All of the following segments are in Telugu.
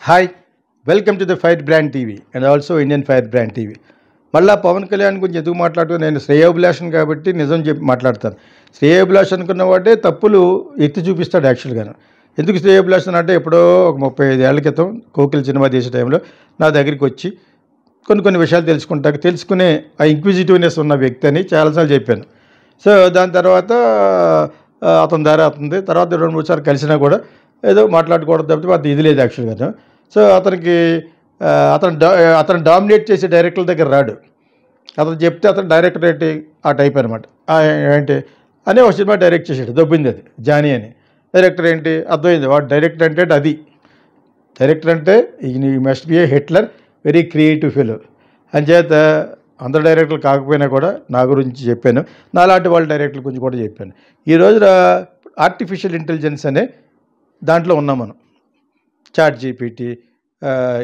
Hi welcome to the fire brand TV and also Indian fire brand TV. మళ్ళీ పవన్ కళ్యాణ్ గురించి ఎందుకు మాట్లాడుతూ నేను శ్రేయోభిలాషన్ కాబట్టి నిజం చెప్పి మాట్లాడతాను. శ్రేయోభిలాష్ అనుకున్న వాడే తప్పులు ఎత్తి చూపిస్తాడు యాక్చువల్గా. ఎందుకు శ్రేయోభిలాషన్ అంటే ఎప్పుడో ఒక 35 ఏళ్ల క్రితం కోకిల సినిమా తీసే టైంలో నా దగ్గరికి వచ్చి కొన్ని విషయాలు తెలుసుకునే ఆ ఇంక్విజిటివ్నెస్ ఉన్న వ్యక్తి అని చాలాసార్లు చెప్పాను. సో దాని తర్వాత అతని దారి అవుతుంది. తర్వాత 2-3 సార్లు కలిసినా కూడా ఏదో మాట్లాడుకోవడం తప్పితే అది ఇది లేదు యాక్చువల్గా. సో అతను డామినేట్ చేసే డైరెక్టర్ల దగ్గర రాడు. అతను చెప్తే అతను డైరెక్టర్ ఏంటి ఆ టైప్ అనమాట. ఏంటి అని ఒక సినిమా డైరెక్ట్ చేసాడు, దొబ్బింది అది జానీ అని. డైరెక్టర్ ఏంటి అర్థమైంది, వాడు డైరెక్టర్ అంటే అది డైరెక్టర్ అంటే ఈ must be A Hitler, very creative fellow. అంచేత అందరు డైరెక్టర్లు కాకపోయినా కూడా నా గురించి చెప్పాను, నాలాంటి వాళ్ళ డైరెక్టర్ల గురించి కూడా చెప్పాను. ఈ రోజున ఆర్టిఫిషియల్ ఇంటెలిజెన్స్ అనే దాంట్లో ఉన్నాం మనం. చాట్ జీపీటీ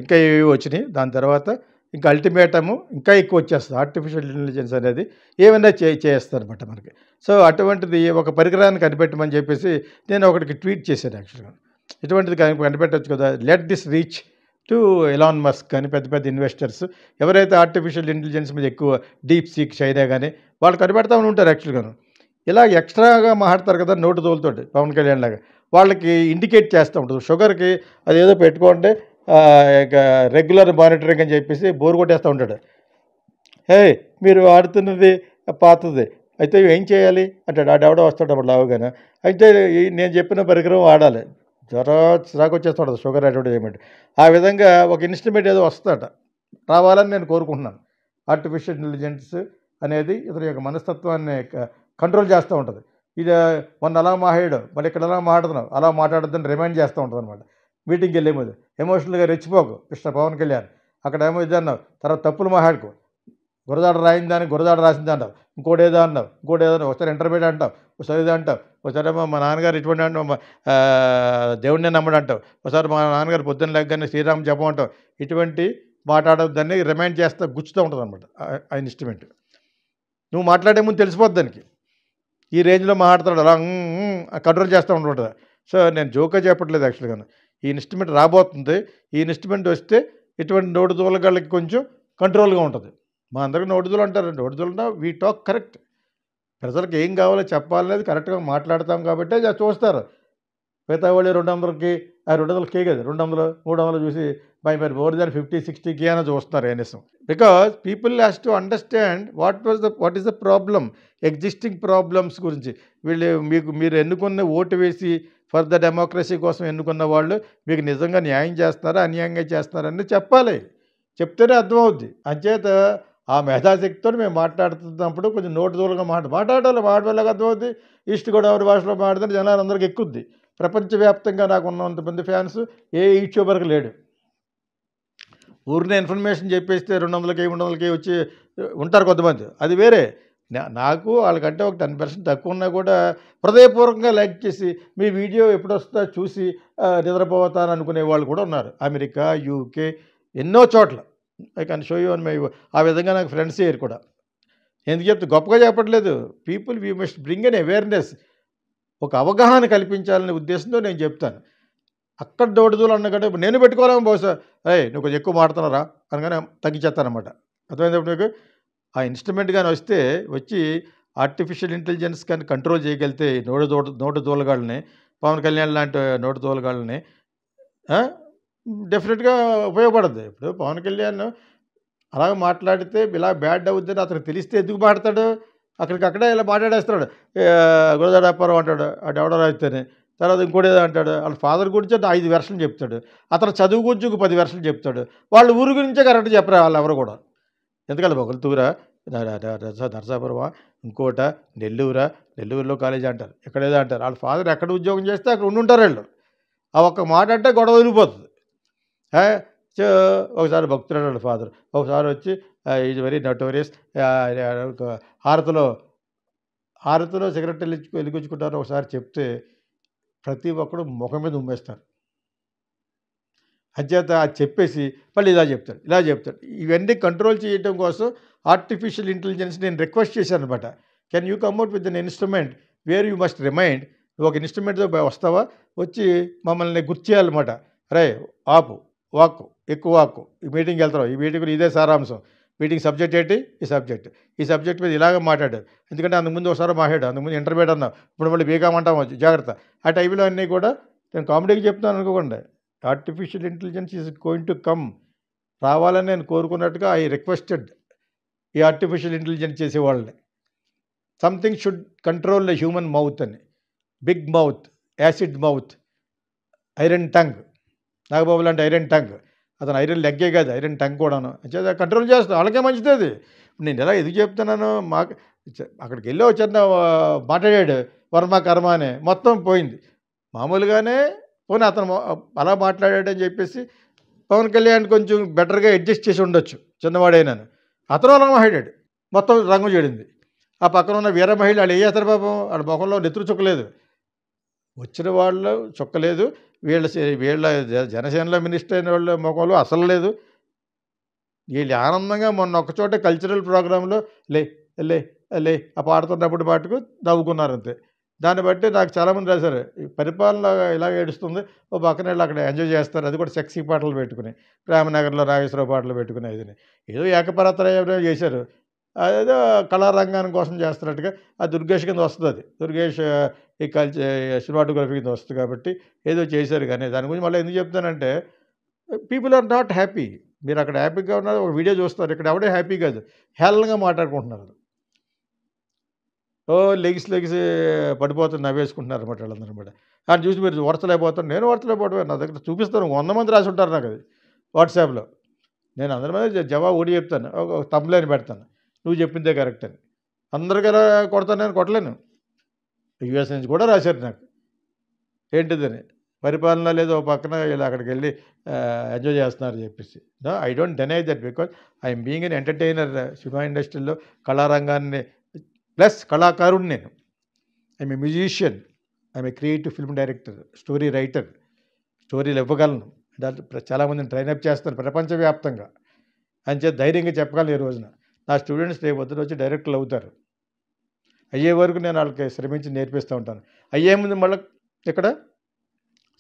ఇంకా ఏవి వచ్చినాయి. దాని తర్వాత ఇంకా అల్టిమేటము ఇంకా ఎక్కువ వచ్చేస్తుంది. ఆర్టిఫిషియల్ ఇంటెలిజెన్స్ అనేది ఏమైనా చేస్తారనమాట మనకి. సో అటువంటిది ఒక పరికరాన్ని కనిపెట్టమని చెప్పేసి నేను ఒకటికి ట్వీట్ చేశాను యాక్చువల్గా. ఇటువంటిది కనిపెట్టవచ్చు కదా, let this reach to Elon Musk కానీ పెద్ద పెద్ద ఇన్వెస్టర్స్ ఎవరైతే ఆర్టిఫిషియల్ ఇంటెలిజెన్స్ మీద ఎక్కువ డీప్ సీక్ చైనా కానీ వాళ్ళు కనిపెడతామని ఉంటారు యాక్చువల్గా. ఇలా ఎక్స్ట్రాగా మాట్లాడతారు కదా నోటు తోలుతోటి పవన్ కళ్యాణ్ లాగా. వాళ్ళకి ఇండికేట్ చేస్తూ ఉంటుంది. షుగర్కి అదేదో పెట్టుకుంటే ఇక రెగ్యులర్ మానిటరింగ్ అని చెప్పేసి బోరు కొట్టేస్తూ ఉంటాడు. హే మీరు ఆడుతున్నది పాతది అయితే ఏం చేయాలి అంటాడు. ఆడెవడో వస్తాడు అప్పుడు లావుగానే. అయితే నేను చెప్పిన పరికరం వాడాలి, చిరాకు వచ్చేస్తాడు షుగర్ అడ్వర్టైజ్మెంట్. ఆ విధంగా ఒక ఇన్స్ట్రుమెంట్ ఏదో వస్తుందట, రావాలని నేను కోరుకుంటున్నాను. ఆర్టిఫిషియల్ ఇంటెలిజెన్స్ అనేది ఇతని యొక్క మనస్తత్వాన్ని కంట్రోల్ చేస్తూ ఉంటుంది. ఇది మొన్న అలా మాట్లాడాడు, మళ్ళీ ఇక్కడ అలా మాట్లాడుతున్నావు, అలా మాట్లాడద్దని రిమైండ్ చేస్తూ ఉంటుంది అనమాట. మీటింగ్కి వెళ్ళే ముందు ఎమోషనల్గా రెచ్చిపోకు మిస్టర్ పవన్ కళ్యాణ్, అక్కడ ఏమో ఇది అన్నావు, తర్వాత తప్పులు మాట్లాడుకో, గురదాడ రాయిందాన్ని గురదాడ రాసింది అంటావు, ఇంకోటి ఏదో అన్నావు, ఒకసారి ఇంటర్మీడియట్ అంటావు, ఒకసారి ఇది అంటావు, ఒకసారి ఏమో మా నాన్నగారు ఇటువంటి అంటావు, దేవుడినే నమ్మడు అంటావు, ఒకసారి మా నాన్నగారు పొద్దున్న లెగ్గానే శ్రీరామ్ జపం అంటావు. ఇటువంటి మాట్లాడొద్దని రిమైండ్ చేస్తా గుచ్చుతూ ఉంటుంది అనమాట ఆ ఇన్స్ట్రుమెంట్. నువ్వు మాట్లాడే ముందు తెలిసిపోద్ది దానికి. ఈ రేంజ్లో మాట్లాడతాడు, అలా కంట్రోల్ చేస్తూ ఉంటుంది. సో నేను జోక్గా చెప్పట్లేదు యాక్చువల్గా. ఈ ఇన్స్ట్రుమెంట్ రాబోతుంది. ఈ ఇన్స్ట్రుమెంట్ వస్తే ఇటువంటి నోటు దూలగాళ్ళకి కొంచెం కంట్రోల్గా ఉంటుంది. మా అందరికీ నోటుదూలు అంటారు, నోటుదూలు వీ టాక్ కరెక్ట్. ప్రజలకు ఏం కావాలో చెప్పాలనేది కరెక్ట్గా మాట్లాడతాం కాబట్టి అది చూస్తారు. మిగతా వాళ్ళు 200కి 200కే కదా 200 300 చూసి మరి మోర్ దాన్ 50-60కి అయినా చూస్తున్నారు కనీసం. Because people has to understand what is the problem, existing problems గురించి. మీరు ఎన్నుకున్న ఓటు వేసి ఫర్ ద డెమోక్రసీ కోసం ఎన్నుకున్న వాళ్ళు మీకు నిజంగా న్యాయం చేస్తున్నారా అన్యాయంగా చేస్తున్నారని చెప్పాలి. చెప్తేనే అర్థమవుద్ది. అంచేత ఆ మేధాశక్తితో మేము మాట్లాడుతున్నప్పుడు కొంచెం నోటు దూరంగా మాట్లాడాలి అర్థమవుద్ది. ఈస్ట్ గోదావరి భాషలో మాట్లాడితే జనాలు అందరికీ ఎక్కుద్ది. ప్రపంచవ్యాప్తంగా నాకు ఉన్నంతమంది ఫ్యాన్స్ ఏ యూట్యూబర్కి లేడు. ఊరినే ఇన్ఫర్మేషన్ చెప్పేస్తే 200కి 300కి వచ్చి ఉంటారు కొంతమంది, అది వేరే. నాకు వాళ్ళకంటే ఒక 10% తక్కువ ఉన్నా కూడా హృదయపూర్వకంగా లైక్ చేసి మీ వీడియో ఎప్పుడు వస్తుందో చూసి నిద్రపోతాను అనుకునే వాళ్ళు కూడా ఉన్నారు. అమెరికా, యూకే, ఎన్నో చోట్ల. I can show you on my. ఆ విధంగా నాకు ఫ్రెండ్స్ అయ్యారు కూడా. ఎందుకు చెప్తే గొప్పగా చెప్పట్లేదు. People we must bring an awareness, ఒక అవగాహన కల్పించాలనే ఉద్దేశంతో నేను చెప్తాను. అక్కడ దోడుదూలు అన్న కంటే ఇప్పుడు నేను పెట్టుకోలేము బహుశా, నువ్వు కొంచెం ఎక్కువ మాడుతున్నారా అనగానే తగ్గించేస్తానమాట. అర్థమైనప్పుడు నీకు ఆ ఇన్స్ట్రుమెంట్ కానీ వచ్చి ఆర్టిఫిషియల్ ఇంటెలిజెన్స్ కానీ కంట్రోల్ చేయగలిగితే నోటు దూలగాళ్ళని, పవన్ కళ్యాణ్ లాంటి నోటు దూలగాళ్ళని డెఫినెట్గా ఉపయోగపడుతుంది. ఇప్పుడు పవన్ కళ్యాణ్ అలాగ మాట్లాడితే ఇలా బ్యాడ్ అవుద్దని అతనికి తెలిస్తే ఎందుకు మాట్లాడతాడు? అక్కడికక్కడే ఇలా మాట్లాడేస్తున్నాడు. గురదాడాపురం అంటాడు, అటు ఎవడో రాయితేనే. తర్వాత ఇంకోటి ఏదో అంటాడు, వాళ్ళ ఫాదర్ గురించి 5 వెర్షన్లు చెప్తాడు. అతను చదువు గురించి ఒక 10 వెర్షన్లు చెప్తాడు. వాళ్ళ ఊరి గురించే కరెక్ట్ చెప్పరా వాళ్ళు ఎవరు కూడా. ఎందుకంటే ఒకరితూరా నరసాపురమా, ఇంకోట నెల్లూరులో కాలేజీ అంటారు, ఎక్కడేదో అంటారు. వాళ్ళ ఫాదర్ ఎక్కడ ఉద్యోగం చేస్తే అక్కడ ఉండుంటారు వీళ్ళు. ఆ ఒక్క మాట అంటే గొడవ వదిలిపోతుంది. సో ఒకసారి భక్తుడు వాళ్ళ ఫాదర్ ఒకసారి వచ్చి ఈజ్ వెరీ నోటోరియస్, హారతిలో సిగరెట్ వెలిగించుకుంటారు ఒకసారి చెప్తే ప్రతి ఒక్కడు ముఖం మీద ఉమ్మేస్తారు. అంచేత అది చెప్పేసి మళ్ళీ ఇలా చెప్తాడు. ఇవన్నీ కంట్రోల్ చేయడం కోసం ఆర్టిఫిషియల్ ఇంటెలిజెన్స్ నేను రిక్వెస్ట్ చేశాను అనమాట. Can you come out with an instrument where you must remind. నువ్వు ఒక ఇన్స్ట్రుమెంట్తో వస్తావా, వచ్చి మమ్మల్ని గుర్తు చేయాలన్నమాట. రే ఆపు, వాక్కు, ఎక్కువ వాక్కు. ఈ మీటింగ్‌కి వెళ్తున్నాం, ఈ మీటింగ్‌లో ఇదే సారాంశం. మీటింగ్ సబ్జెక్ట్ ఏంటి? ఈ సబ్జెక్ట్. ఈ సబ్జెక్ట్ మీద ఇలాగ మాట్లాడాడు. ఎందుకంటే అంతకుముందు ఒకసారి మాట్లాడాడు. అంతకుముందు ఇంటర్మీడియేట్ అన్నాం. ఇప్పుడు మళ్ళీ బీకామ్ అంటాం జాగ్రత్త. ఆ టైప్‌లో అన్నీ కూడా నేను కామెడీకి చెప్తున్నాను అనుకోకండి. Artificial intelligence is going to come. రావాలని నేను కోరుకున్నట్టుగా ఐ రిక్వెస్టెడ్ ఈ ఆర్టిఫిషియల్ ఇంటెలిజెన్స్ చేసేవాళ్ళని. Something should control the human mouth అని. Big mouth, acid mouth, iron tongue. Nagababu లాంటి ఐరన్ టంగ్. అతను ఐరన్ లెగ్గే కాదు, ఐరన్ టంగ్ కూడాను. అంచేత కంట్రోల్ చేస్తాం. వాళ్ళకే మంచిది అది. నేను ఎలా ఎందుకు చెప్తున్నాను, మాకు అక్కడికి వెళ్ళి చిన్న మాట్లాడాడు వర్మ కర్మ అని, మొత్తం పోయింది. మామూలుగానే పోనీ అతను అలా మాట్లాడాడని చెప్పేసి పవన్ కళ్యాణ్ కొంచెం బెటర్గా అడ్జస్ట్ చేసి ఉండొచ్చు, చిన్నవాడైనాను. అతను అలా మాట్లాడాడు, మొత్తం రంగు చెడింది. ఆ పక్కన ఉన్న వీర మహిళ వాళ్ళు ఏం చేస్తారు పాపం, వాళ్ళ ముఖంలో నెత్తురు చుక్కలేదు, వచ్చిన వాళ్ళు చుక్కలేదు. వీళ్ళ జనసేనలో మినిస్టర్ అయిన వాళ్ళ ముఖంలో అసలు లేదు. వీళ్ళు ఆనందంగా మొన్న ఒకచోట కల్చరల్ ప్రోగ్రాంలో లే లే లే ఆ పాడుతున్నప్పుడు పాటుకు నవ్వుకున్నారు అంతే. దాన్ని బట్టి నాకు చాలామంది రాశారు, ఈ పరిపాలన ఇలా ఏడుస్తుంది, ఓ పక్కన వీళ్ళు అక్కడ ఎంజాయ్ చేస్తారు, అది కూడా సెక్సీ పాటలు పెట్టుకుని, ప్రేమనగర్లో నాగేశ్వరరావు పాటలు పెట్టుకుని, ఇది ఏదో ఏకపరత్రయం చేశారు. అదేదో కళారంగాని కోసం చేస్తున్నట్టుగా ఆ దుర్గేష్ కింద వస్తుంది. అది దుర్గేష్ ఈ సినిమాటోగ్రఫీ కింద వస్తుంది కాబట్టి ఏదో చేశారు. కానీ దాని గురించి మళ్ళీ ఎందుకు చెప్తానంటే, పీపుల్ ఆర్ నాట్ హ్యాపీ. మీరు అక్కడ హ్యాపీగా ఉన్నారు, ఒక వీడియో చూస్తారు, ఇక్కడ ఎవడే హ్యాపీ కాదు, హేళనగా మాట్లాడుకుంటున్నారు. ఓ లెగిసి పడిపోతుంది, నవ్వేసుకుంటున్నారు అనమాట వాళ్ళందరూ అనమాట. దాన్ని చూసి మీరు ఓర్చలేకపోతారు. నేను ఓర్చలేకపోవడమే, నా దగ్గర చూపిస్తాను, 100 మంది రాసి ఉంటారు నాకు అది వాట్సాప్లో. నేను అందరి మీద జవాబు ఒకటి చెప్తాను, ఒక తంబ్లైన్ పెడతాను, నువ్వు చెప్పిందే కరెక్ట్ అని. అందరికీ ఎలా కొడతాను, నేను కొట్టలేను. యూఎస్ నుంచి కూడా రాశారు నాకు, ఏంటిదని పరిపాలన లేదు, ఒక పక్కన ఇలా అక్కడికి వెళ్ళి ఎంజాయ్ చేస్తున్నారు చెప్పేసి. No, I don't deny that, because I'm being an entertainer. Cinema ఇండస్ట్రీలో కళారంగాన్ని ప్లస్ కళాకారుడిని నేను. I'm a musician, I'm a creative film director, story writer, స్టోరీలు ఇవ్వగలను. చాలామందిని ట్రైనప్ చేస్తాను ప్రపంచవ్యాప్తంగా. అంచేత ధైర్యంగా చెప్పగలను. ఈ రోజున నా స్టూడెంట్స్ రేపు పొద్దున వచ్చి డైరెక్టర్లు అవుతారు. అయ్యే వరకు నేను వాళ్ళకి శ్రమించి నేర్పిస్తూ ఉంటాను. అయ్యే ముందు మళ్ళీ ఇక్కడ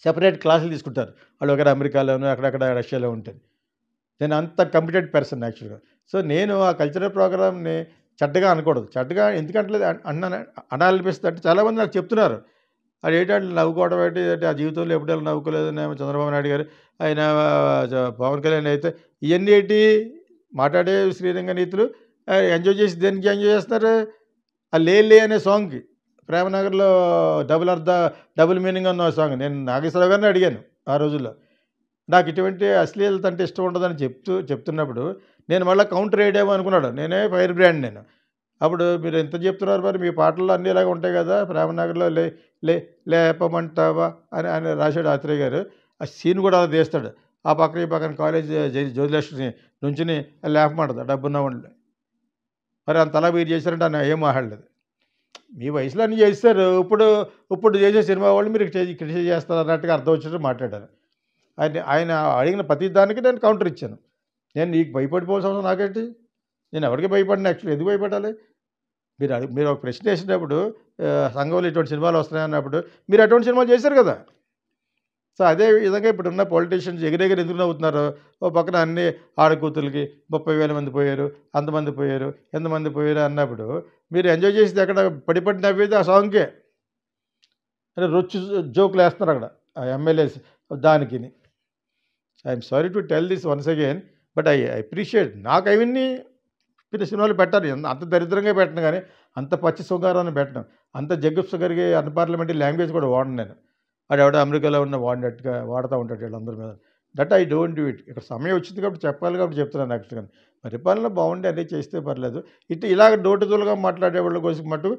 సెపరేట్ క్లాసులు తీసుకుంటారు వాళ్ళు, ఒకరు అమెరికాలోను, అక్కడక్కడ రష్యాలో ఉంటుంది. నేను అంత కంప్లీటెడ్ పర్సన్ యాక్చువల్గా. సో నేను ఆ కల్చరల్ ప్రోగ్రామ్ని చెడ్డగా అనకూడదు. చెడ్డగా ఎందుకంటలేదు అనాలనిపిస్తుంది అంటే, చాలామంది నాకు చెప్తున్నారు, అది ఏంటంటే నవ్వుకోవడం ఏంటి అంటే, ఆ జీవితంలో ఎప్పుడైనా నవ్వుకోలేదని చంద్రబాబు నాయుడు గారు, ఆయన పవన్ కళ్యాణ్ అయితే ఇవన్నీ ఏంటి మాట్లాడే శ్రీరంగ నీతులు, ఎంజాయ్ చేసి దేనికి ఎంజాయ్ చేస్తున్నారు? ఆ లే అనే సాంగ్కి, ప్రేమనగర్లో డబుల్ మీనింగ్ అన్న సాంగ్, నేను నాగేశ్వరరావు గారిని అడిగాను ఆ రోజుల్లో, నాకు ఇటువంటి అశ్లీలత అంటే ఇష్టం ఉండదని చెప్తున్నప్పుడు నేను మళ్ళీ కౌంటర్ వేయడేమో అనుకున్నాడు. నేనే ఫైర్ బ్రాండ్ నేను. అప్పుడు మీరు ఎంత చెప్తున్నారు మరి, మీ పాటల్లో అన్నీ ఇలాగ ఉంటాయి కదా, ప్రేమనగర్లో లే లే లేపమంటావా అని ఆయన రాశాడు ఆత్రేయ గారు. ఆ సీన్ కూడా అలా తీస్తాడు. ఆ పక్కన ఈ పక్కన కాలేజ్ జ్యోతిలక్ష్మి నుంచుని లేపమంటుంది డబ్బున్న వాళ్ళు. మరి అంతలా మీరు చేశారంటే ఆయన ఏం మాట్లాడలేదు. మీ వయసులో అన్నీ చేస్తారు, ఇప్పుడు చేసే సినిమా వాళ్ళు మీరు క్రిటిసైజ్ చేస్తారు అన్నట్టుగా అర్థం వచ్చేట్టు మాట్లాడారు. ఆయన అడిగిన ప్రతి దానికి నేను కౌంటర్ ఇచ్చాను. నేను నీకు భయపడిపోవాల్సిన అవసరం నాకేంటి? నేను ఎవరికి భయపడిన, యాక్చువల్లీ ఎందుకు భయపడాలి? మీరు ఒక ప్రశ్న వేసినప్పుడు సంఘంలో ఇటువంటి సినిమాలు వస్తున్నాయి అన్నప్పుడు మీరు అటువంటి సినిమాలు చేశారు కదా. సో అదే విధంగా ఇప్పుడున్న పొలిటీషియన్స్ ఎగిరెగిరి ఎందుకు నవ్వుతున్నారు? ఓ పక్కన అన్ని ఆడకూతులకి 30,000 మంది పోయారు, అంతమంది పోయారు, ఎంతమంది పోయారు అన్నప్పుడు మీరు ఎంజాయ్ చేసేది ఎక్కడ? పడి నవ్వేది ఆ సాంగ్కే. అంటే రొచ్చు జోకులు వేస్తున్నారు అక్కడ ఆ ఎమ్మెల్యేస్ దానికి. I'm sorry to tell this once again, but I appreciate. నాకు అవన్నీ మీరు సినిమాలు పెట్టారు, అంత దరిద్రంగా పెట్టను, కానీ అంత పచ్చి శృంగారాన్ని పెట్టను, అంత జగ్గుప్స కలిగే అన్పార్లమెంటరీ లాంగ్వేజ్ కూడా వాడను నేను. ఎవడో అమెరికాలో ఉన్న వాడినట్టుగా వాడుతూ ఉంటాడు వీళ్ళందరి మీద. That I don't do it. ఇక్కడ సమయం వచ్చింది కాబట్టి చెప్పాలి కాబట్టి చెప్తున్నాను. యాక్చువల్గా పరిపాలన బాగుండి అన్నీ చేస్తే పర్లేదు. ఇలాగ డోటుదూలుగా మాట్లాడే వాళ్ళ కోసం మటు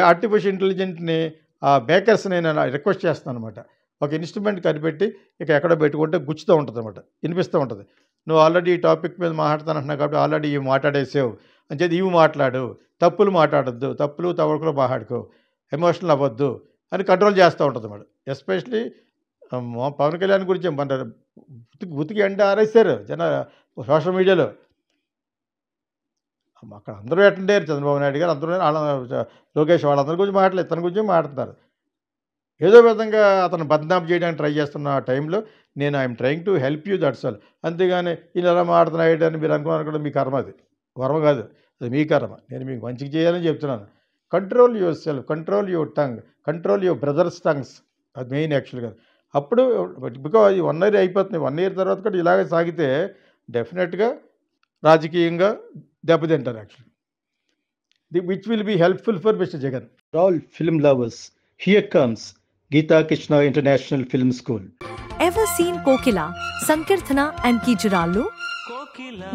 ఆర్టిఫిషియల్ ఇంటెలిజెంట్ని మేకర్స్ నేను రిక్వెస్ట్ చేస్తాను అనమాట. ఒక ఇన్స్ట్రుమెంట్ కనిపెట్టి ఎక్కడో పెట్టుకుంటే గుచ్చుతూ ఉంటుంది అనమాట, వినిపిస్తూ ఉంటుంది. నువ్వు ఆల్రెడీ ఈ టాపిక్ మీద మాట్లాడుతానంటున్నావు కాబట్టి ఆల్రెడీ ఇవి మాట్లాడేసావు అని చెప్పి ఇవి మాట్లాడు, తప్పులు మాట్లాడద్దు, తప్పులు తవడుకులు మాట్లాడుకో, ఎమోషనల్ అవ్వద్దు అని కంట్రోల్ చేస్తూ ఉంటుంది అన్నమాట. ఎస్పెషలీ పవన్ కళ్యాణ్ గురించి మన ఉతికి ఎండ ఆరేసారు జన సోషల్ మీడియాలో. అక్కడ అందరూ అటెండ్ అయ్యారు, చంద్రబాబు నాయుడు గారు అందరూ, లోకేష్ వాళ్ళందరి గురించి మాట్లాడలేదు, తన గురించి మాట్లాడుతున్నారు. ఏదో విధంగా అతను బద్నాం చేయడానికి ట్రై చేస్తున్న ఆ టైంలో నేను I'm trying to help you that's all. అంతేగాని ఈయన ఎలా మాట్లాడుతున్నాడు అని మీరు అనుకున్నారు కూడా మీ కర్మ అది. కర్మ కాదు, అది మీ కర్మ. నేను మీకు మంచిగా చేయాలని చెప్తున్నాను. Control your self, control your tongue, control your brothers tongues. అది మెయిన్ యాక్చువల్గా. అప్పుడు బికాజ్ ఈ 1 ఇయర్ అయిపోతుంది. 1 ఇయర్ తర్వాత కూడా ఇలాగే సాగితే డెఫినెట్గా రాజకీయంగా దెబ్బతింటారు actually. Which will be helpful for mister Jagan. All film lovers, here comes Geeta Krishna International Film School. Ever seen Kokila, Sankirthana and Kijurallu?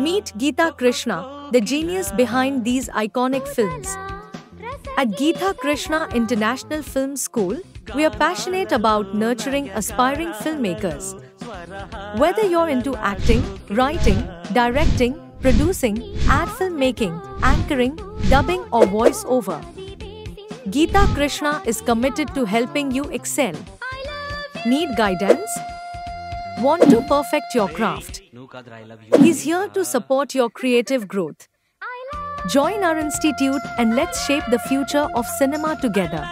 Meet Geeta Krishna, the genius behind these iconic films. At Geeta Krishna International Film School, we are passionate about nurturing aspiring filmmakers. Whether you're into acting, writing, directing, producing, ad filmmaking, anchoring, dubbing or voice-over, Geeta Krishna is committed to helping you excel. Need guidance? Want to perfect your craft? He's here to support your creative growth. Join our institute and let's shape the future of cinema together.